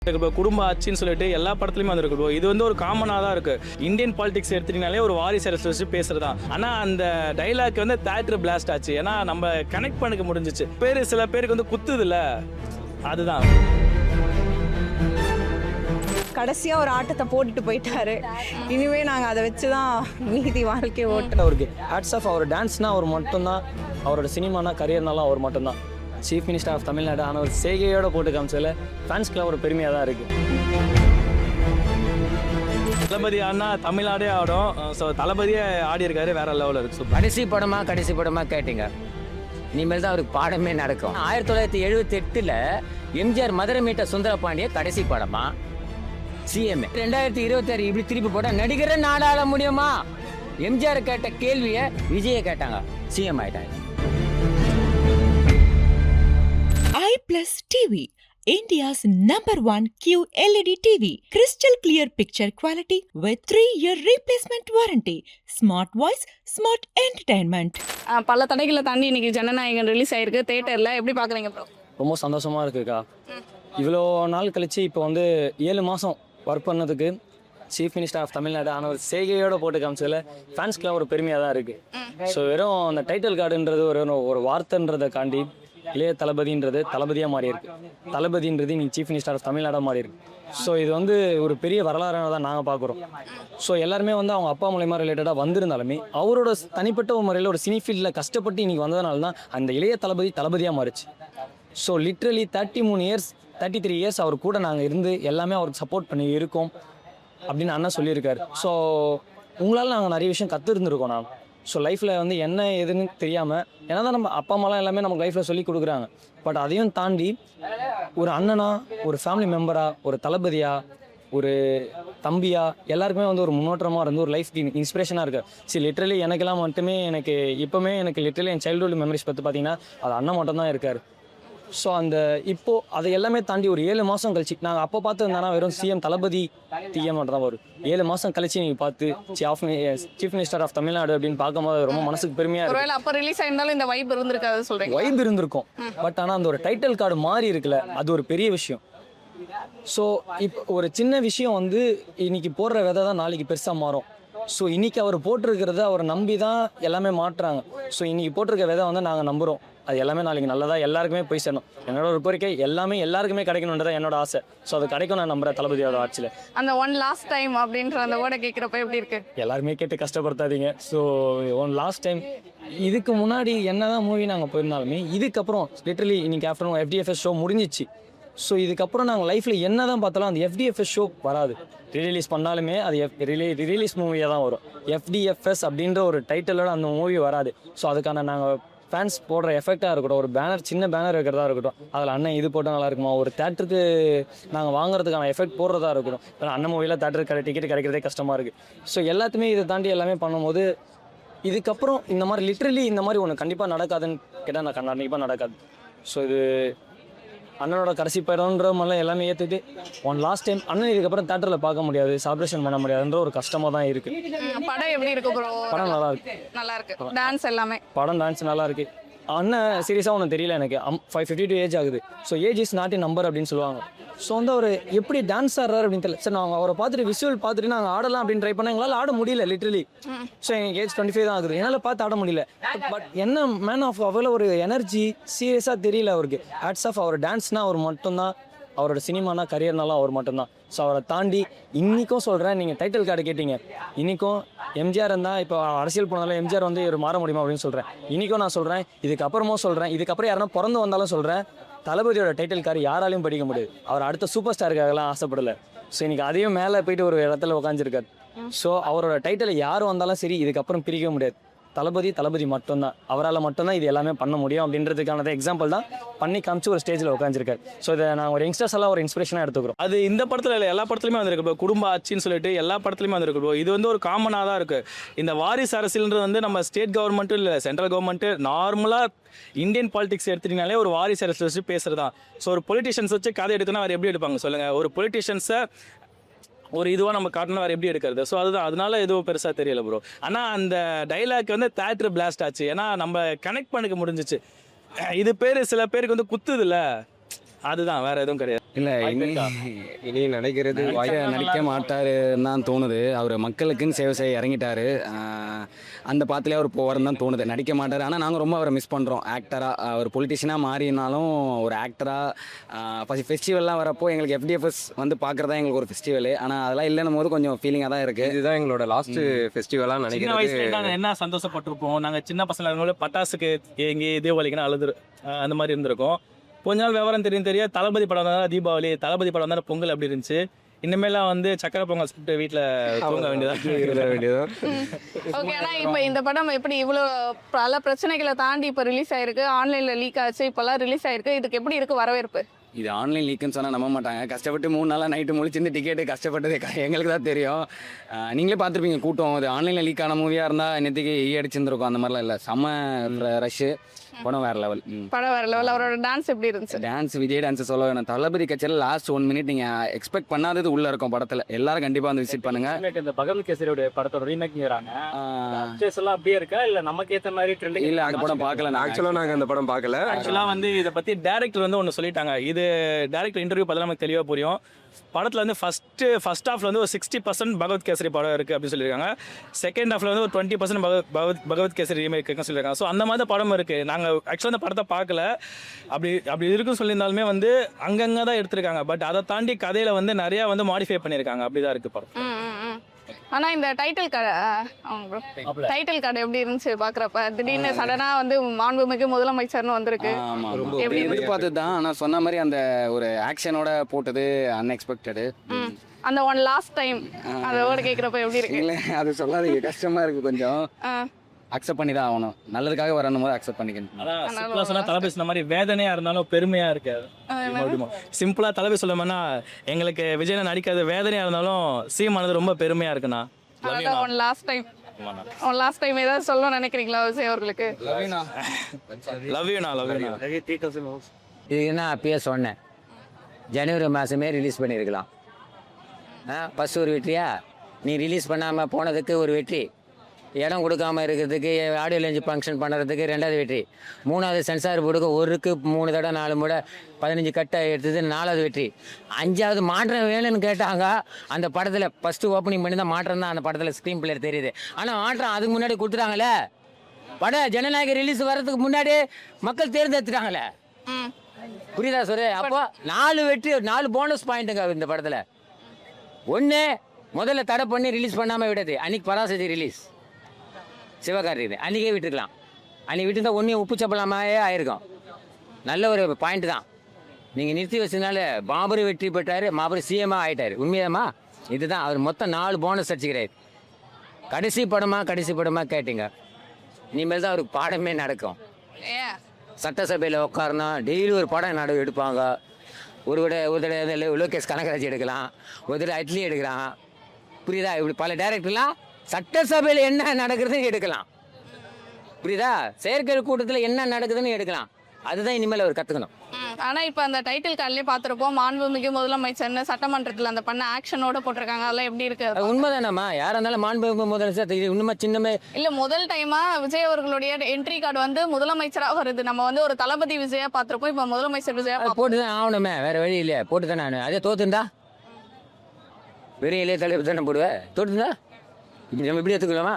இப்போ குடும்ப ஆட்சின்னு சொல்லிட்டு எல்லா படத்துலையுமே வந்திருக்கு ப்ரோ. இது வந்து ஒரு காமனாக தான் இருக்கு. இந்தியன் பாலிடிக்ஸ் எடுத்துட்டீங்கனாலே ஒரு வாரிசு அரசு வச்சு பேசுறதா. ஆனால் அந்த டைலாக் வந்து தேட்டர் பிளாஸ்ட் ஆச்சு. ஏன்னா நம்ம கனெக்ட் பண்ணிக்க முடிஞ்சிச்சு. சில பேருக்கு வந்து குத்துது இல்லை, அதுதான். கடைசியா ஒரு ஆட்டத்தை போட்டுட்டு போயிட்டாரு. இனிமே நாங்க அதை வச்சுதான் மீதி வாழ்க்கை ஓட்டு. அவருக்கு ஹேட்ஸ் ஆஃப். அவர் டான்ஸ்னா அவர் மட்டும்தான், அவரோட சினிமானா கரியர்னாலும் அவர் மட்டும்தான். சீஃப் மினிஸ்டர் ஆஃப் தமிழ்நாடு ஆனால் ஒரு செய்கையோட போட்டு காமிச்சதில் ஃபேன்ஸ்க்குலாம் ஒரு பெருமையாக தான் இருக்குது. தளபதி ஆனா தமிழ்நாடே ஆடும். ஸோ தளபதியே ஆடி இருக்காரு, வேற லெவலில் இருக்கு. சூப்பர். கடைசி படமா கேட்டீங்க. இனிமேல் தான் அவருக்கு பாடமே நடக்கும். 1978 எம்ஜிஆர் மதுரை மீட்ட சுந்தரபாண்டிய கடைசி படமா சிஎம். 2026 இப்படி திருப்பி போட்டா நடிகரை நாடாள முடியுமா? எம்ஜிஆர் கேட்ட கேள்வியை விஜயை கேட்டாங்க, சிஎம் ஆயிட்டாங்க. iPlus TV, India's #1 QLED TV, crystal clear picture quality with 3-year replacement warranty, smart voice, smart entertainment. பல தடைகளை தாண்டி இன்னைக்கு ஜனநாயகன் ரிலீஸ் ஆயிருக்கு தியேட்டர்ல. எப்படி பாக்குறீங்க ப்ரோ? ரொம்ப சந்தோஷமாக இருக்குக்கா. இவ்வளோ நாள் கழிச்சு இப்போ வந்து 7 மாதம் ஒர்க் பண்ணதுக்கு சீஃப் மினிஸ்டர் ஆஃப் தமிழ்நாடு ஆனால் ஒரு செய்கையோட போட்டு காமிச்சதில் ஃபேன்ஸ்க்குலாம் ஒரு பெருமையாக தான் இருக்குது. ஸோ வெறும் அந்த டைட்டில் கார்டுன்றது ஒரு வார்த்தைன்றதை காண்டி இளைய தளபதின்றது தளபதியாக மாறி இருக்கு. தளபதின்றது இன்னைக்கு சீஃப் மினிஸ்டர் ஆஃப் தமிழ்நாடாக மாறி இருக்கு. ஸோ இது வந்து ஒரு பெரிய வரலாறாக தான் நாங்கள் பார்க்குறோம். ஸோ எல்லாருமே வந்து அவங்க அப்பா மூலயமா ரிலேட்டடாக வந்திருந்தாலுமே அவரோட தனிப்பட்ட ஒரு முறையில் ஒரு சினி ஃபீல்டில் கஷ்டப்பட்டு இன்றைக்கி வந்ததுனால தான் அந்த இளைய தளபதியாக மாறிச்சு. ஸோ லிட்ரலி 33 இயர்ஸ் அவர் கூட நாங்கள் இருந்து எல்லாமே அவருக்கு சப்போர்ட் பண்ணி இருக்கோம் அப்படின்னு அண்ணா சொல்லியிருக்காரு. ஸோ உங்களால் நாங்கள் நிறைய விஷயம் கற்றுருந்துருக்கோம். நான் ஸோ லைஃப்பில் வந்து என்ன ஏதுன்னு தெரியாமல், ஏன்னா தான் நம்ம அப்பா அம்மாலாம் எல்லாமே நமக்கு லைஃப்பில் சொல்லி கொடுக்குறாங்க. பட் அதையும் தாண்டி ஒரு அண்ணனா, ஒரு ஃபேமிலி மெம்பராக, ஒரு தளபதியாக, ஒரு தம்பியா, எல்லாருக்குமே வந்து ஒரு முன்னோட்டமாக இருந்து ஒரு லைஃப் இன்ஸ்பிரேஷனாக இருக்குது. சரி, லிட்ரலி எனக்கெல்லாம் மட்டுமே இப்போவுமே லிட்ரலி என் சைல்டுஹுட் மெமரிஸ் பற்றி பார்த்தீங்கன்னா அது அண்ணன் மட்டும்தான் இருக்கார். ஸோ அந்த இப்போது அதை எல்லாமே தாண்டி ஒரு 7 மாதம் கழிச்சு நாங்கள் அப்போ பார்த்துருந்தானா வெறும் சிஎம் தளபதி டிஎம் மட்டும் தான் வரும். 7 மாதம் கழிச்சு நீங்கள் பார்த்து சீஃப் மினிஸ்டர் ஆஃப் தமிழ்நாடு அப்படின்னு பார்க்கும்போது ரொம்ப மனசுக்கு பெருமையாக இருக்கும். அப்போ ரிலீஸ் ஆயிருந்தாலும் இந்த வைப் இருந்திருக்காது சொல்கிறேன். வைப் இருந்திருக்கும். பட் ஆனால் அந்த ஒரு டைட்டில் கார்டு மாறி இருக்குல்ல, அது ஒரு பெரிய விஷயம். ஸோ இப்போ ஒரு சின்ன விஷயம் வந்து இன்னைக்கு போடுற விதை தான் நாளைக்கு பெருசாக மாறும். ஸோ இன்றைக்கி அவர் போட்டிருக்கிறத அவரை நம்பி தான் எல்லாமே மாட்டுறாங்க. ஸோ இன்றைக்கி போட்டிருக்க விதை வந்து நாங்கள் நம்புகிறோம். அது எல்லாமே நாளைக்கு நல்லதாக எல்லாருக்குமே போய் சேரணும். என்னோட ஒரு கோரிக்கை எல்லாருக்குமே கிடைக்கணுன்றதான் என்னோட ஆசை. ஸோ அது கிடைக்கும் நான் நம்புகிறேன் தளபதியோட ஆட்சியில். அந்த ஒன் லாஸ்ட் டைம் அப்படின்ற அந்த வேர்டை கேட்குறப்ப எப்படி இருக்கு? எல்லாருமே கேட்டு கஷ்டப்படுத்தாதீங்க. ஸோ ஒன் லாஸ்ட் டைம், இதுக்கு முன்னாடி என்னதான் மூவி நாங்கள் போயிருந்தாலுமே இதுக்கப்புறம் லிட்டரலி இன்னைக்கு ஆஃப்டர்நூன் FDFS ஷோ முடிஞ்சிச்சு. ஸோ இதுக்கப்புறம் நாங்கள் லைஃப்பில் என்ன தான் பார்த்தாலும் அந்த FDFS ஷோ வராது. ரிலீஸ் பண்ணாலுமே அது ரிலீஸ் மூவியாக தான் வரும். FDFS அப்படின்ற ஒரு டைட்டிலோட அந்த மூவி வராது. ஸோ அதுக்கான நாங்கள் ஃபேன்ஸ் போடுற எஃபெக்டாக இருக்கட்டும், ஒரு பேனர், சின்ன பேனர் இருக்கிறதா இருக்கட்டும், அதில் அண்ணன் இது போட்டால் நல்லா இருக்குமா, ஒரு தேட்டருக்கு நாங்கள் வாங்குறதுக்கான எஃபெக்ட் போடுறதா இருக்கட்டும். ஏன்னா அண்ணன் மூவியில் தேட்டருக்கு டிக்கெட் கிடைக்கிறதே கஷ்டமாக இருக்குது. ஸோ எல்லாத்தையுமே இதை தாண்டி எல்லாமே பண்ணும்போது இதுக்கப்புறம் இந்த மாதிரி லிட்ரலி இந்த மாதிரி ஒன்று கண்டிப்பாக நடக்காதுன்னு கேட்டால் நான் கண்டிப்பாக நடக்காது. ஸோ இது அண்ணனோட கடைசி படம்ன்ற மாதிரிலாம் எல்லாமே ஏற்றுட்டு ஒன் லாஸ்ட் டைம் அண்ணன் இதுக்கப்புறம் தேட்டரில் பார்க்க முடியாது, செலிப்ரேஷன் பண்ண முடியாதுன்ற ஒரு கஷ்டமாக தான் இருக்குது. படம் எப்படி இருக்கு ப்ரோ? படம் நல்லா இருக்கு. டான்ஸ் எல்லாமே டான்ஸ் நல்லா இருக்கு. அண்ணன் சீரியஸாக ஒன்று தெரியல எனக்கு. 52 ஏஜ் ஆகுது. So age is not in number அப்படின்னு சொல்லுவாங்க. ஸோ வந்து அவர் எப்படி டான்ஸ் ஆடுறாரு அப்படின்னு தெரியல. சார் நாங்கள் அவரை பார்த்துட்டு விஷுவல் பார்த்துட்டு நாங்கள் ஆடலாம் அப்படின்னு ட்ரை பண்ணால் எங்களால் ஆட முடியல லிட்ரலி. ஸோ எங்கள் ஏஜ் 25 தான் ஆகுது. என்னால் பார்த்து ஆட முடியல. பட் என்ன மேன் ஆஃப் அவ்வளோ ஒரு எனர்ஜி சீரியஸாக தெரியல அவருக்கு. Hats off. அவர் டான்ஸ்னால் அவர் மட்டும்தான், அவரோட சினிமானா கரியர்னாலும் அவர் மட்டும்தான். ஸோ அவரை தாண்டி இன்றைக்கும் சொல்கிறேன், நீங்கள் டைட்டில் கார்டு கேட்டீங்க, இன்றைக்கும் எம்ஜிஆர் இருந்தால் இப்போ அரசியல் போனாலும் எம்ஜிஆர் வந்து இவர் மாற முடியுமா அப்படின்னு சொல்கிறேன். இன்றைக்கும் நான் சொல்கிறேன், இதுக்கப்புறமும் சொல்கிறேன், இதுக்கப்புறம் யாருன்னா பிறந்து வந்தாலும் சொல்கிறேன், தளபதியோட டைட்டில் கார்டு யாராலையும் படிக்க முடியாது. அவர் அடுத்த சூப்பர் ஸ்டாருக்காகலாம் ஆசைப்படலை. ஸோ இன்றைக்கி அதையும் மேலே போயிட்டு ஒரு இடத்துல உட்காந்துருக்காரு. ஸோ அவரோட டைட்டில் யார் வந்தாலும் சரி இதுக்கப்புறம் பிரிக்க முடியாது. தளபதி மட்டும்தான், அவரால் மட்டும்தான் இது எல்லாமே பண்ண முடியும் அப்படின்றதுக்கானது எக்ஸாம்பிள் தான் பண்ணி காமிச்சு ஒரு ஸ்டேஜில் உட்காந்துருக்காரு. ஸோ இதை நான் ஒரு யங்ஸ்டர்ஸ் எல்லாம் ஒரு இன்ஸ்பிரேஷனாக எடுத்துக்கிறோம். அது இந்த படத்தில் இல்லை, எல்லா படத்துலையுமே வந்திருக்கு ப்ரோ. குடும்ப ஆட்சின்னு சொல்லிட்டு எல்லா படத்துலையுமே வந்திருக்கு ப்ரோ. இது வந்து ஒரு காமனாக தான் இருக்குது. இந்த வாரிசு அரசியல்ன்றது வந்து நம்ம ஸ்டேட் கவர்மெண்ட்டும் இல்லை, சென்ட்ரல் கவர்மெண்ட்டு நார்மலாக இந்தியன் பாலிடிக்ஸ் எடுத்துட்டீங்கனாலே ஒரு வாரிசு அரசு வச்சு பேசுகிறது தான். ஸோ ஒரு பொலிட்டிஷியன்ஸ் வச்சு கதை எடுக்கணும், அவர் எப்படி எடுப்பாங்க சொல்லுங்கள்? ஒரு பொலிட்டிஷியன்ஸை ஒரு இதுவாக நம்ம காட்டணும், வேறு எப்படி எடுக்கிறது? ஸோ அதுதான், அதனால எதுவும் பெருசாக தெரியல ப்ரோ. ஆனால் அந்த டைலாக் வந்து தேட்டர் பிளாஸ்ட் ஆச்சு. ஏன்னா நம்ம கனெக்ட் பண்ணிக்க முடிஞ்சிச்சு. இது சில பேருக்கு வந்து குத்துது இல்லை, அதுதான், வேறு எதுவும் கிடையாது. இல்லை இனி நினைக்கிறது நடிக்க மாட்டாருன்னு தான் தோணுது. அவர் மக்களுக்குன்னு சேவை செய்ய இறங்கிட்டாரு. அந்த பாத்திலே அவர் போவாருன்னு தான் தோணுது. நடிக்க மாட்டார். ஆனால் நாங்கள் ரொம்ப அவரை மிஸ் பண்ணுறோம். ஆக்டராக அவர் பொலிட்டிஷியனாக மாறினாலும் ஒரு ஆக்டராக ஃபெஸ்டிவல்லாம் வரப்போ எங்களுக்கு FDFS வந்து பார்க்குறதா எங்களுக்கு ஒரு ஃபெஸ்டிவல். ஆனால் அதெல்லாம் இல்லைன்னும் போது கொஞ்சம் ஃபீலிங்காக தான் இருக்குது. இதுதான் எங்களோட லாஸ்ட் ஃபெஸ்டிவலாக சின்ன நினைக்கிறேன். வயசுல நாங்கள் என்ன சந்தோஷப்பட்டிருப்போம். நாங்கள் சின்ன பசங்க இருக்கும்போது பட்டாசுக்கு எங்கே தீபாவளிக்குன்னு அழுது அந்த மாதிரி இருந்திருக்கும். கொஞ்ச நாள் விவரம் தெரிய தளபதி படம் வந்தால் தீபாவளி, தளபதி படம் வந்தால் பொங்கல் அப்படி இருந்துச்சு. இனிமேலாம் வந்து சக்கரை பொங்கல் சாப்பிட்டு வீட்டில் தூங்க வேண்டியதான். ஓகே. ஆனா இப்போ இந்த படம் எப்படி இவ்வளோ பல பிரச்சனைகளை தாண்டி இப்போ ரிலீஸ் ஆயிருக்கு, ஆன்லைன்ல லீக் ஆச்சு, இப்போல்லாம் ரிலீஸ் ஆயிருக்கு, இதுக்கு எப்படி இருக்கு வரவேற்பு? இது ஆன்லைன் லீக்குன்னு சொன்னால் நம்ப மாட்டாங்க. கஷ்டப்பட்டு 3 நாளாக நைட்டு முழிச்சிருந்து டிக்கெட்டு கஷ்டப்பட்டது எங்களுக்கு தான் தெரியும். நீங்களே பார்த்துருப்பீங்க கூட்டம். அது ஆன்லைனில் லீக் ஆன மூவியாக இருந்தால் இன்னத்துக்கு அடிச்சிருந்துருக்கும். அந்த மாதிரிலாம் இல்லை. செம்ம ரஷ்ஷு. படம் வேறு லெவல். படம் வேற லெவல். அவரோட டான்ஸ் எப்படி இருந்துச்சு? டான்ஸ் விஜய் டான்ஸ் சொல்ல வேணும். தளபதி கட்சியில் லாஸ்ட் 1 மினிட் நீங்கள் எக்ஸ்பெக்ட் பண்ணாதது உள்ளே இருக்கும் படத்தில். எல்லாரும் கண்டிப்பாக வந்து விசிட் பண்ணுங்கள். இந்த பகவத் கேசரியோட படத்தோட ரீமேக்ங்கிறாங்க. எல்லாம் அப்படியே இருக்கா இல்லை நமக்கு ஏற்ற மாதிரி ட்ரெண்டிங்? இல்லை அந்த படம் பார்க்கல. ஆக்சுவலாக நாங்கள் அந்த படம் பார்க்கல. ஆக்சுவலாக வந்து இதை பற்றி டேரக்டர் வந்து ஒன்று சொல்லிட்டாங்க. இது டேரக்டர் இன்டர்வியூ பார்த்தா நமக்கு தெளிவாக புரியும். படத்தில் வந்து ஃபர்ஸ்ட் ஹாஃப்ல வந்து ஒரு 60% பகவத் கேசரி படம் இருக்குது அப்படின்னு சொல்லியிருக்காங்க. செகண்ட் ஹாஃப்ல வந்து ஒரு 20% பகவத் கேசரி ரீமேக் இருக்குன்னு சொல்லியிருக்காங்க. ஸோ அந்த மாதிரி தான் படம் இருக்குது. நாங்கள் ஆக்சுவலாக அந்த படத்தை பார்க்கல. அப்படி இருக்குன்னு சொல்லியிருந்தாலுமே வந்து அங்கங்கே தான் எடுத்திருக்காங்க. பட் அதை தாண்டி கதையில் வந்து நிறையா வந்து மாடிஃபை பண்ணியிருக்காங்க. அப்படி தான் இருக்குது படம். ஆனா இந்த டைட்டில் கார்டு டைட்டில் கார்டு எப்படி இருந்துச்சு பாக்குறப்ப? திடீர்னு சடனா வந்து மாண்புமிகு முதலமைச்சர்னு வந்திருக்கு. எப்படி எதிர்பார்த்தது தான். ஆனால் சொன்ன மாதிரி அந்த ஒரு ஆக்ஷனோட போட்டது அன்எக்ஸ்பெக்டடு. அந்த ஒன் லாஸ்ட் டைம் அதோட கேட்குறப்ப எப்படி இருக்கு? இல்லை அது சொல்லாதீங்க, கஷ்டமாக இருக்குது. கொஞ்சம் அக்செப்ட் பண்ணி தான் ஆகணும். நல்லதுக்காக வரணும் போது அக்செப்ட் பண்ணிக்கணும். அதான் சிம்பிளாக சொன்னால் தளபதி சொன்ன மாதிரி வேதனையாக இருந்தாலும் பெருமையாக இருக்காது. சிம்பிளாக தளபதி சொல்லணும்னா எங்களுக்கு விஜய் நடிக்காத வேதனையாக இருந்தாலும் சீமானது ரொம்ப பெருமையாக இருக்குண்ணா. ஒன் லாஸ்ட் டைம் ஏதாவது சொல்லணும்னு நினைக்கிறீங்களா விஜய் அவர்களுக்கு? லவ் யூண்ணா. இது என்ன அப்பயே சொன்னேன், ஜனவரி மாதமே ரிலீஸ் பண்ணியிருக்கலாம். ஃபஸ்ட் ஒரு வெற்றியா, நீ ரிலீஸ் பண்ணாமல் போனதுக்கு ஒரு வெற்றி, இடம் கொடுக்காமல் இருக்கிறதுக்கு, ஆடியோ லேஞ்ச் ஃபங்க்ஷன் பண்ணுறதுக்கு 2வது வெற்றி, 3வது சென்சார் போர்டுக்கு 1க்கு 3 தடவை 4 முறை 15 கட்டை எடுத்தது 4வது வெற்றி, 5வது மாற்றம் வேணும்னு கேட்டாங்க. அந்த படத்தில் ஃபஸ்ட்டு ஓப்பனிங் பண்ணி தான் மாற்றம் தான் அந்த படத்தில் ஸ்க்ரீன் பிளேயர் தெரியுது. ஆனால் மாற்றம் அதுக்கு முன்னாடி கொடுத்துட்டாங்களே. படம் ஜனநாயக ரிலீஸ் வர்றதுக்கு முன்னாடி மக்கள் தேர்ந்தெடுத்துட்டாங்களே. புரியுதா சார்? அப்போ 4 வெற்றி, 4 போனஸ் பாயிண்ட்டுங்க இந்த படத்தில். ஒன்று முதல்ல தடை பண்ணி ரிலீஸ் பண்ணாமல் விடாது. அன்றைக்கி பராசக்தி ரிலீஸ், சிவகார்த்திகேயன் அன்றைக்கே விட்டுருக்கலாம். அன்றைக்கி விட்டுருந்தா ஒன்றையும் உப்பு சப்பலாமே ஆயிருக்கும். நல்ல ஒரு பாயிண்ட் தான். நீங்கள் நிறுத்தி வச்சதுனால மாபெரும் வெற்றி பெற்றார், மாபெரும் சிஎம்மாக ஆகிட்டார். உண்மையாமா? இதுதான் அவர் மொத்தம் 4 போனஸ் அடிச்சுக்கிறார். கடைசி படமாக கேட்டீங்க. இனிமேல் தான் அவருக்கு பாடமே நடக்கும். சட்டசபையில் உட்காரணும், டெய்லி ஒரு படம் எடுப்பாங்க. ஒரு தடவை லோகேஷ் கனகராஜ் எடுக்கலாம், ஒரு தடவை அட்லி எடுக்கிறான். புரியுதா? இப்படி பல டைரக்டர்லாம் சட்டசபையில் என்ன நடக்குதுன்னு எடுக்கலாம். புரியுதா? செயற்கை கூட்டத்தில் என்ன நடக்குதுன்னு எடுக்கலாம். அதுதான் இனிமேல் அவர் கற்றுக்கணும். ஆனால் இப்போ அந்த டைட்டில் கார்ட்லேயே பார்த்துருப்போம், மாண்புமிகு முதலமைச்சர்னு சட்டமன்றத்தில் அந்த பண்ண ஆக்ஷனோட போட்டிருக்காங்க. அதெல்லாம் எப்படி இருக்கு? உண்மைதானம்மா, யாராக இருந்தாலும் மாண்புமிகு முதலமைச்சர் இன்னுமா சின்னமே இல்லை. முதல் டைமாக விஜய் அவர்களுடைய என்ட்ரி கார்டு வந்து முதலமைச்சராக வருது. நம்ம வந்து ஒரு தளபதி விஜயா பார்த்துருப்போம், இப்போ முதலமைச்சர் விஜயா போட்டு தான் ஆகணுமே, வேறு வழி இல்லையா? போட்டு தானே ஆகணும். அதே தோத்துருந்தா வெறும் இளைய தலைவர் தானே போடுவேன். தோற்றுந்தா நம்ம எப்படி எடுத்துக்கலாமா?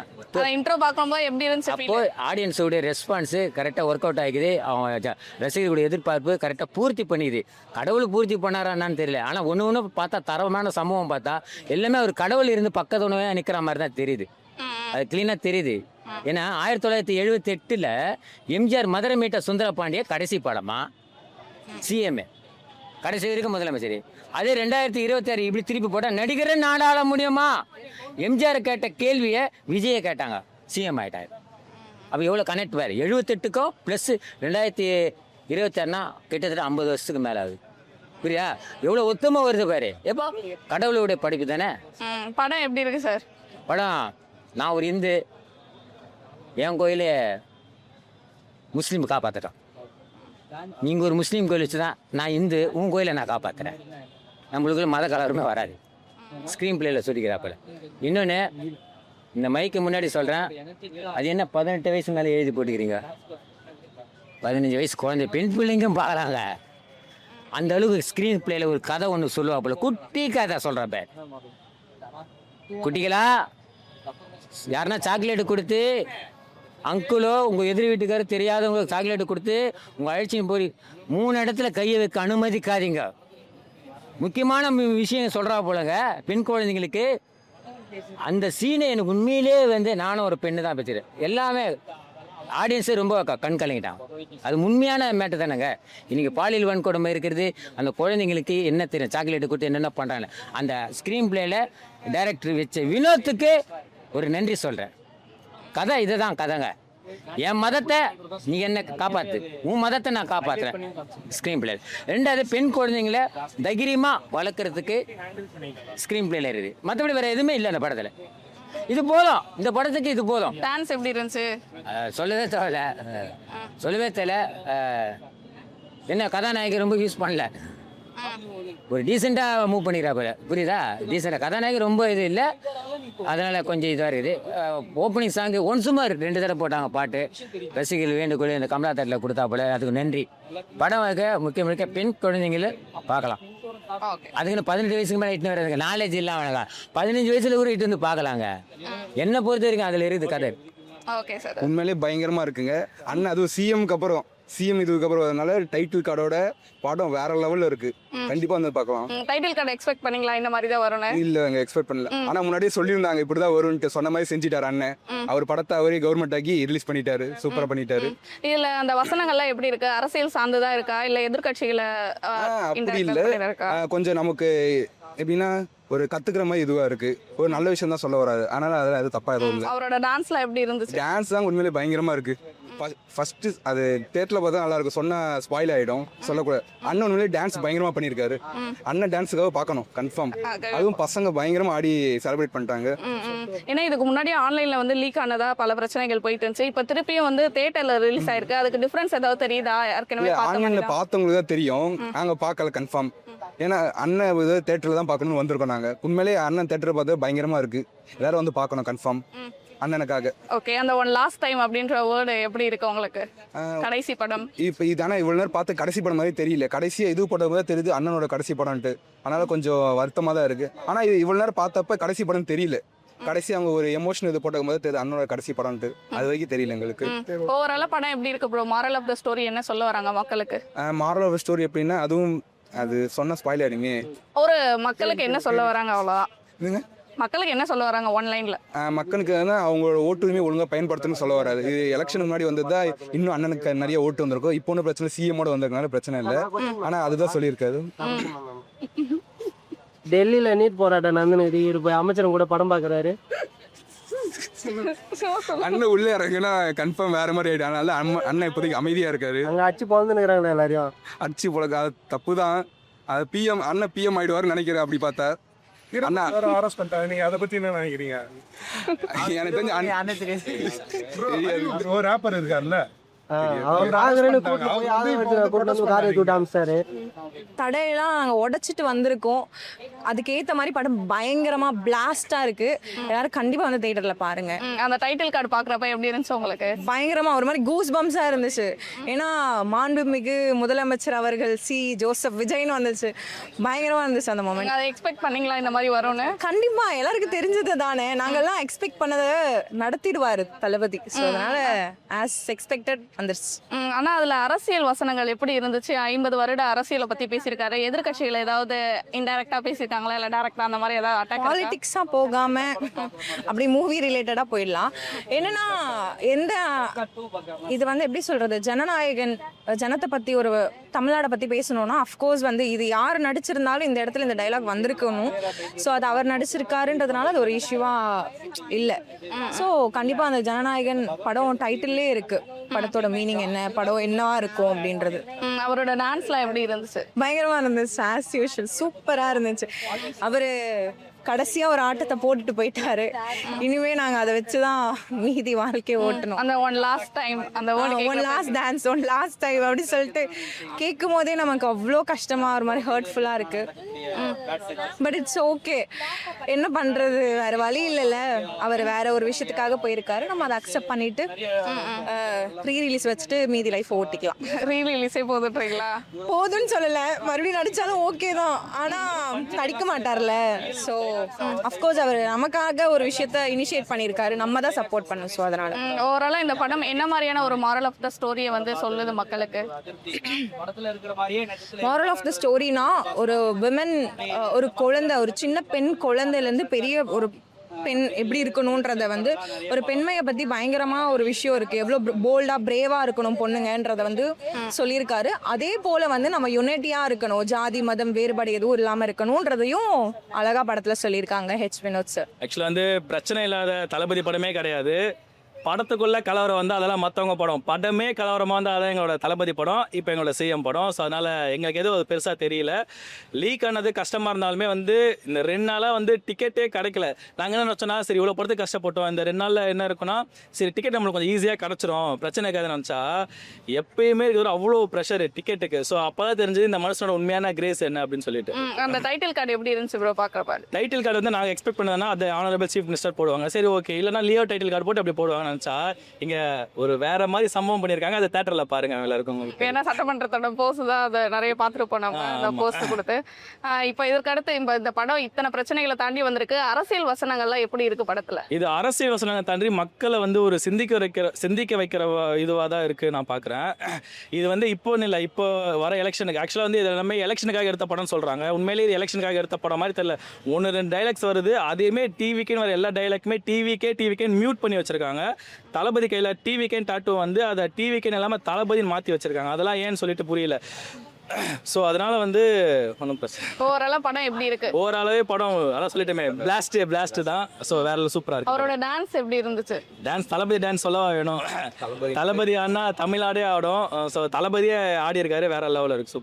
இன்ட்ரோ பார்க்கும்போது எப்படி இருந்துச்சு? அப்போ ஆடியன்ஸோடைய ரெஸ்பான்ஸு கரெக்டாக ஒர்க் அவுட் ஆகிக்குது. அவங்க ரசிகர்களுடைய எதிர்பார்ப்பு கரெக்டாக பூர்த்தி பண்ணிக்குது. கடவுள் பூர்த்தி பண்ணாரான்னு தெரியல. ஆனால் ஒன்று பார்த்தா தரமான சம்பவம் பார்த்தா எல்லாமே ஒரு கடவுள் இருந்து பக்கத்து உணவே நிற்கிற மாதிரி தான் தெரியுது. அது க்ளீனாக தெரியுது. ஏன்னா 1978 எம்ஜிஆர் மதுரை மீட்ட சுந்தரபாண்டிய கடைசி படமா சிஎம்ஏ கடைசி வரைக்கும் முதலமைச்சர். அதே 2026 இப்படி திருப்பி போட்டால் நடிகரை நாடாள முடியுமா? எம்ஜிஆர் கேட்ட கேள்வியை விஜயை கேட்டாங்க, சிஎம் ஆகிட்டார். அப்போ எவ்வளோ கனெக்ட் வேறு? 78க்கும் ப்ளஸ் 2026னா கிட்டத்தட்ட 50 வருஷத்துக்கு மேலே ஆகுது. புரியா? எவ்வளோ ஒத்துமை வருது பாரு. எப்போ கடவுளுடைய படிப்பு தானே. படம் எப்படி இருக்கு சார்? படம், நான் ஒரு இந்து, என் கோயிலே முஸ்லீம் காப்பாற்றுட்டோம். நீங்கள் ஒரு முஸ்லீம் கோயில் வச்சு தான் நான் இந்து, உன் கோயிலை நான் காப்பாற்றுறேன். நம்மளுக்குள்ள மத கலருமே வராது. ஸ்க்ரீன் பிளேயில் சொல்லிக்கிறாப்பில். இன்னொன்று, இந்த மைக்கு முன்னாடி சொல்கிறேன், அது என்ன 18 வயசு மேலே எழுதி போட்டுக்கிறீங்க? 15 வயசு குழந்தை, பெண் பிள்ளைங்கும் பார்க்குறாங்க. அந்த அளவுக்கு ஸ்க்ரீன் பிளேல ஒரு கதை ஒன்று சொல்லுவாப்புல, குட்டி கதை சொல்கிறப்ப, குட்டிகளா யாருன்னா சாக்லேட்டு கொடுத்து, அங்குளோ உங்கள் எதிர் வீட்டுக்காரர் தெரியாதவங்க சாக்லேட்டு கொடுத்து உங்கள் அழைச்சின்னு போய் 3 இடத்துல கையை வைக்க அனுமதிக்காதீங்க. முக்கியமான விஷயம் சொல்கிறா போலங்க பெண் குழந்தைங்களுக்கு. அந்த சீனை எனக்கு உண்மையிலே வந்து நானும் ஒரு பெண்ணு தான் வச்சுருக்கேன். எல்லாமே ஆடியன்ஸே ரொம்ப கண் கலங்கிட்டான். அது உண்மையான மேட்டர் தானேங்க. இன்றைக்கி பாலியல் வன்கொடுமை இருக்கிறது, அந்த குழந்தைங்களுக்கு என்ன தெரியும், சாக்லேட்டு கொடுத்து என்னென்ன பண்ணுறாங்க. அந்த ஸ்க்ரீன் பிளேயில் டைரக்டர் வச்ச வினோத்துக்கு ஒரு நன்றி சொல்கிறேன். கதை இதுதான் கதைங்க. என் மதத்தை நீ என்ன காப்பாற்று, உன் மதத்தை நான் காப்பாற்றுறேன் ஸ்க்ரீன் பிளே. 2வது பெண் குழந்தைங்கள தைரியமாக வளர்க்குறதுக்கு ஸ்க்ரீன் பிளேல இருக்குது. மற்றபடி வேறு எதுவுமே இல்லை அந்த படத்தில். இது போதும், இந்த படத்துக்கு இது போதும். டான்ஸ் எப்படி இருந்துச்சு? சொல்லவே தேவையில்ல. என்ன கதாநாயகி ரொம்ப யூஸ் பண்ணல, ஒரு டீசெண்டாக மூவ் பண்ணிடுறாப்புல, புரியுதா? டீசெண்டாக கதாநாயகி ரொம்ப இது இல்லை, அதனால் கொஞ்சம் இதாக இருக்குது. ஓப்பனிங் சாங்கு சுமார் 2 தடவை போட்டாங்க பாட்டு. ரசிகர்கள் வேண்டுகோள் இந்த கமலா தட்டில் கொடுத்தாப்புல, அதுக்கு நன்றி. படம் முக்கிய பெண் குழந்தைங்கள பார்க்கலாம். அதுக்குன்னு 18 வயசுக்கு மேலே இட்டு வர்றதுங்க நாலேஜ் இல்லாம 15 வயசுல கூட இட்டு வந்து பார்க்கலாங்க. என்னை பொறுத்த வரைக்கும் அதில் இருக்குது கதை. Okay sir. உண்மையிலே பயங்கரமா இருக்குங்க. அண்ணன் அதுவும் சிஎம்க்கு அப்புறம் இதுக்கு அப்புறம் அதனால டைட்டில் கார்டோட படம் வேற லெவல்ல இருக்கு. கண்டிப்பா வந்து பார்க்கலாம். டைட்டில் கார்டு எக்ஸ்பெக்ட் பண்ணீங்களா இந்த மாதிரி தான் வரும்னு? இல்லங்க, எக்ஸ்பெக்ட் பண்ணல. ஆனா முன்னாடியே சொல்லியிருந்தாங்க இப்படிதான் வரும்னு, சொன்ன மாதிரி செஞ்சிட்டாரு அண்ணன். அவர் படத்தை அவரே கவர்மெண்ட் ஆக்கி ரிலீஸ் பண்ணிட்டாரு, சூப்பரா பண்ணிட்டாரு. இதுல அந்த வசனங்கள்லாம் எப்படி இருக்கு? அரசியல் சார்ந்ததா இருக்கா இல்ல எதிர்கட்சிகளை அப்படி இல்ல, கொஞ்சம் நமக்கு எப்படின்னா ஒரு கத்துக்கிற மாதிரி இதுவா இருக்கு. ஒரு நல்ல விஷயம் தான் சொல்ல வராது, அதனால அதில் அது தப்பா எதுவும் இல்லை. அவரோட டான்ஸ்லாம் எப்படி இருந்துச்சு? டான்ஸ் தான் உண்மையிலே பயங்கரமா இருக்கு. ஃபர்ஸ்ட் அது தேட்டரில் பார்த்தா நல்லா இருக்கும், சொன்னா ஸ்பாயில் ஆகிடும், சொல்லக்கூடாது. அண்ணன் உண்மையிலே டான்ஸ் பயங்கரமாக பண்ணியிருக்காரு. அண்ணன் டான்ஸுக்காக பார்க்கணும் கன்ஃபார்ம். அதுவும் பசங்க பயங்கரமாக ஆடி செலிப்ரேட் பண்ணிட்டாங்க. ஏன்னா இதுக்கு முன்னாடி ஆன்லைனில் வந்து லீக் ஆனதா பல பிரச்சனைகள் போயிட்டு இருந்துச்சு. இப்போ திருப்பியும் வந்து தேட்டரில் ரிலீஸ் ஆயிருக்கு. அதுக்கு டிஃப்ரென்ஸ் ஏதாவது தெரியுதா? ஏற்கனவே ஆன்லைனில் பார்த்தவங்களுக்கு தான் தெரியும், நாங்கள் பார்க்கல கன்ஃபார்ம். ஏன்னா அண்ணன் இது தேட்டரில் தான் பார்க்கணும்னு வந்திருக்கோம் நாங்கள். உண்மையிலே அண்ணன் தேட்டரை பார்த்து பயங்கரமாக இருக்குது, எல்லாரும் வந்து பார்க்கணும் கன்ஃபார்ம் அண்ணனுக்காக. ஓகே, அந்த ஒன் லாஸ்ட் டைம் அப்படின்ற வேர்டு எப்படி இருக்கு உங்களுக்கு? கடைசி படம் இப்போ இதான இவ்வளோ நேரம் பார்த்து கடைசி படம் மாதிரி தெரியல. கடைசியாக இது போட்ட மாதிரி தெரியுது அண்ணனோட கடைசி படம்ட்டு, அதனால கொஞ்சம் வருத்தமாக தான் இருக்குது. ஆனால் இது இவ்வளோ நேரம் பார்த்தப்ப கடைசி படம் தெரியல. கடைசி அவங்க ஒரு எமோஷன் இது போட்ட போது தெரியுது அண்ணனோட கடைசி படம்ட்டு, அது வரைக்கும் தெரியல எங்களுக்கு. ஓவராலாக படம் எப்படி இருக்கு bro? Moral of the story என்ன சொல்ல வராங்க மக்களுக்கு? மாரல் ஆஃப் த ஸ்டோரி எப்படின்னா, அதுவும் அது சொன்ன ஸ்பாயில் ஆகிடுமே. ஒரு மக்களுக்கு என்ன சொல்ல வராங்க அவ்வளோதான். இதுங்க மக்களுக்கு என்ன சொல்ல வராங்க ஒன்லைன்ல? மக்களுக்கு அவங்களோட ஓட்டுரிமை ஒழுங்காக பயன்படுத்தணும்னு சொல்ல வராது. இது எலெக்ஷனுக்கு முன்னாடி வந்ததா இன்னும் அண்ணனுக்கு நிறைய ஓட்டு வந்திருக்கும். இப்போ ஒன்றும் பிரச்சனை, சிஎம்மோட வந்திருக்கனால பிரச்சனை இல்லை. ஆனால் அதுதான் சொல்லியிருக்காரு. டெல்லியில் நீட் போராட்டம் நடந்துன்னு இப்போ அமைச்சரும் கூட படம் பார்க்குறாரு. அண்ணன் உள்ளே இறங்குனா கன்ஃபார்ம் வேற மாதிரி ஆயிடும். அதனால அண்ணன் இப்போதைக்கு அமைதியாக இருக்காரு. அங்கே அச்சு பிறந்துன்னு எல்லாரையும் அடிச்சு போல அது தப்பு தான். அது பிஎம் அண்ணன் பிஎம் ஆயிடுவாருன்னு நினைக்கிறேன். அப்படி பார்த்தா அண்ணா அரெஸ்ட் பண்ணிட்டாங்க. நீங்க அதை பத்தி என்ன நினைக்கிறீங்க? எனக்கு தெரிஞ்சு ஒரு ராப்பர் இருக்காருல்ல, தடையெல்லாம் நாங்கள் உடைச்சிட்டு வந்திருக்கோம். அதுக்கேற்ற மாதிரி படம் பயங்கரமாக பிளாஸ்டாக இருக்குது. எல்லாரும் கண்டிப்பாக வந்து தேட்டரில் பாருங்கள். அந்த டைட்டில் கார்டு பார்க்குறப்ப எப்படி இருந்துச்சு உங்களுக்கு? பயங்கரமாக ஒரு மாதிரி கூஸ் பம்ஸாக இருந்துச்சு. ஏன்னா மாண்புமிகு முதலமைச்சர் அவர்கள் ஜோசப் விஜய்னு வந்துச்சு. பயங்கரமாக இருந்துச்சு அந்த மொமெண்ட். அதை எக்ஸ்பெக்ட் பண்ணீங்களா இந்த மாதிரி வரும்னு? கண்டிப்பாக எல்லாருக்கும் தெரிஞ்சது தானே. நாங்கள்லாம் எக்ஸ்பெக்ட் பண்ணதை நடத்திடுவார் தளபதி. ஸோ அதனால் ஆஸ் எக்ஸ்பெக்டட் வந்துருச்சு. ஆனால் அதில் அரசியல் வசனங்கள் எப்படி இருந்துச்சு? 50 வருட அரசியலை பற்றி பேசியிருக்காரு. எதிர்கட்சிகள் ஏதாவது இன்டைரக்டாக பேசியிருக்காங்களா இல்லை டேரக்டாக அந்த மாதிரி ஏதாவது அட்டாக்? பாலிடிக்ஸாக போகாமல் அப்படி மூவி ரிலேட்டடாக போயிடலாம். என்னன்னா இது வந்து எப்படி சொல்கிறது, ஜனநாயகன் ஜனத்தை பற்றி ஒரு தமிழ்நாடை பற்றி பேசணும்னா அஃப்கோர்ஸ் வந்து இது யார் நடிச்சிருந்தாலும் இந்த இடத்துல இந்த டைலாக் வந்திருக்கணும். ஸோ அது அவர் நடிச்சிருக்காருன்றதுனால அது ஒரு இஷ்யூவாக இல்லை. ஸோ கண்டிப்பாக அந்த ஜனநாயகன் படம் டைட்டில்லே இருக்குது, படத்தோட மீனிங் என்ன, படம் என்னவா இருக்கும் அப்படின்றது. அவரோட டான்ஸ்லாம் எப்படி இருந்துச்சு? பயங்கரமா இருந்துச்சு. ஆஸ் யூஷுவல் சூப்பரா இருந்துச்சு. அவரு கடைசியா ஒரு ஆட்டத்தை போட்டுட்டு போயிட்டாரு. இனிமே நாங்க அதை வச்சுதான் மீதி வாழ்க்கையை ஓட்டணும். அந்த ஒன் லாஸ்ட் டைம், அந்த one last dance, one last time அப்படி சொல்லிட்டு கேட்கும் போதே நமக்கு அவ்வளோ கஷ்டமா ஒரு மாதிரி ஹர்ட்ஃபுல்லா இருக்கு. பட் இட்ஸ் ஓகே, என்ன பண்றது, வேற வழி இல்லைல்ல. அவர் வேற ஒரு விஷயத்துக்காக போயிருக்காரு, நம்ம அதை அக்செப்ட் பண்ணிட்டு ப்ரீ ரிலீஸ் வச்சுட்டு மீதி லைஃப் ஓட்டிக்கலாம். ரீலீஸே போதுன்றீங்களா? போதும்னு சொல்லல, மறுபடியும் நடிச்சாலும் ஓகே தான், ஆனா நடிக்க மாட்டார்ல. ஸோ அஃப்கோர்ஸ் அவர் நமக்காக ஒரு விஷயத்த இனிஷியேட் பண்ணியிருக்காரு, நம்ம தான் சப்போர்ட் பண்ணணும். ஸோ அதனால ஓவராலாக இந்த படம் என்ன மாதிரியான ஒரு மாரல் ஆஃப் த ஸ்டோரியை வந்து சொல்லுது மக்களுக்கு? மாரல் ஆஃப் த ஸ்டோரினா, ஒரு விமன், ஒரு குழந்தை, ஒரு சின்ன பெண் குழந்தையிலேருந்து பெரிய ஒரு பெண் எப்படி இருக்கணுன்றத வந்து, ஒரு பெண்மையை பற்றி பயங்கரமாக ஒரு விஷயம் இருக்குது, எவ்வளோ போல்டாக பிரேவாக இருக்கணும் பொண்ணுங்கன்றதை வந்து சொல்லியிருக்காரு. அதே போல் வந்து நம்ம யுனைட்டியாக இருக்கணும், ஜாதி மதம் வேறுபாடு எதுவும் இல்லாமல் இருக்கணுன்றதையும் அழகா படத்தில் சொல்லியிருக்காங்க ஹெச் வினோத் சார். ஆக்சுவலாக வந்து பிரச்சனை இல்லாத தளபதி படமே கிடையாது. படத்துக்குள்ளே கலவரம் வந்து அதெல்லாம் மற்றவங்க படம், படமே கலவரமாக இருந்தால் அதான் எங்களோட தளபதி படம், இப்போ எங்களோட சிஎம் படம். ஸோ அதனால் எங்களுக்கு எதுவும் அது பெருசாக தெரியல. லீக் ஆனது கஷ்டமாக இருந்தாலுமே வந்து இந்த 2 நாளாக வந்து டிக்கெட்டே கிடைக்கல. நாங்கள் என்ன நினச்சோன்னா, சரி இவ்வளோ படத்துக்கு கஷ்டப்பட்டோம், இந்த 2 நாளில் என்ன இருக்குன்னா சரி டிக்கெட் நம்மளுக்கு கொஞ்சம் ஈஸியாக கிடச்சிரும், பிரச்சனை இருக்காதுன்னு நினச்சா எப்பயுமே இருக்கிற அவ்வளோ ப்ரெஷர் டிக்கெட்டுக்கு. ஸோ அப்போ தான் தெரிஞ்சது இந்த மனுஷனோட உண்மையான கிரேஸ் என்ன அப்படின்னு சொல்லிட்டு. அந்த டைட்டில் கார்டு எப்படி இருந்துச்சு ப்ரோ பார்க்குறப்ப? டைட்டில் கார்டு வந்து நாங்கள் எக்ஸ்பெக்ட் பண்ணதுன்னா அது ஆனரபிள் சீஃப் மினிஸ்டர் போடுவாங்க, சரி ஓகே, இல்லைனா லியோ டைட்டில் கார்டு போட்டு அப்படி போடுவாங்க நினச்சா, இங்கே ஒரு வேற மாதிரி சம்பவம் பண்ணியிருக்காங்க. அதை தேட்டரில் பாருங்க எல்லாருக்கும் உங்களுக்கு. ஏன்னா சட்டமன்றத்தோட போஸ்ட் தான் அதை நிறைய பார்த்துருப்போம் நம்ம, அந்த போஸ்ட் கொடுத்து. இப்போ இதற்கடுத்து இந்த படம் இத்தனை பிரச்சனைகளை தாண்டி வந்திருக்கு, அரசியல் வசனங்கள்லாம் எப்படி இருக்கு படத்தில்? இது அரசியல் வசனங்களை தாண்டி மக்களை வந்து ஒரு சிந்திக்க வைக்கிற இதுவாக தான் இருக்குது நான் பார்க்குறேன். இது வந்து இப்போன்னு இல்லை, இப்போ வர எலெக்ஷனுக்கு ஆக்சுவலாக வந்து இது எல்லாமே எலெக்ஷனுக்காக எடுத்த படம்னு சொல்கிறாங்க. உண்மையிலேயே இது எலெக்ஷனுக்காக எடுத்த படம் மாதிரி தெரியல. 1-2 டைலாக்ஸ் வருது, அதையுமே டிவிக்குன்னு வர எல்லா டைலாக்குமே டிவிக்கேன்னு மியூட் பண்ணி வச்சுருக்காங்க. தளபதி கையில் டிவிக்கேன்னு டாட்டூ வந்து அதை டிவிக்கேன்னு இல்லாமல் தளபதின்னு மாற்றி வச்சுருக்காங்க. அதெல்லாம் ஏன்னு சொல்லிட்டு புரியல. ஸோ அதனால வந்து ஒன்றும் பிரச்சனை. ஓவராலாக படம் எப்படி இருக்கு? ஓவராலாகவே படம் அதான் சொல்லிட்டேமே, பிளாஸ்ட் தான். ஸோ வேற சூப்பராக இருக்கு. அவரோட டான்ஸ் எப்படி இருந்துச்சு? டான்ஸ் தளபதி டான்ஸ் சொல்ல வேணும். தளபதி ஆனா தமிழ்நாடே ஆடும். ஸோ தளபதியே ஆடி இருக்காரு, வேற லெவலில் இருக்கு.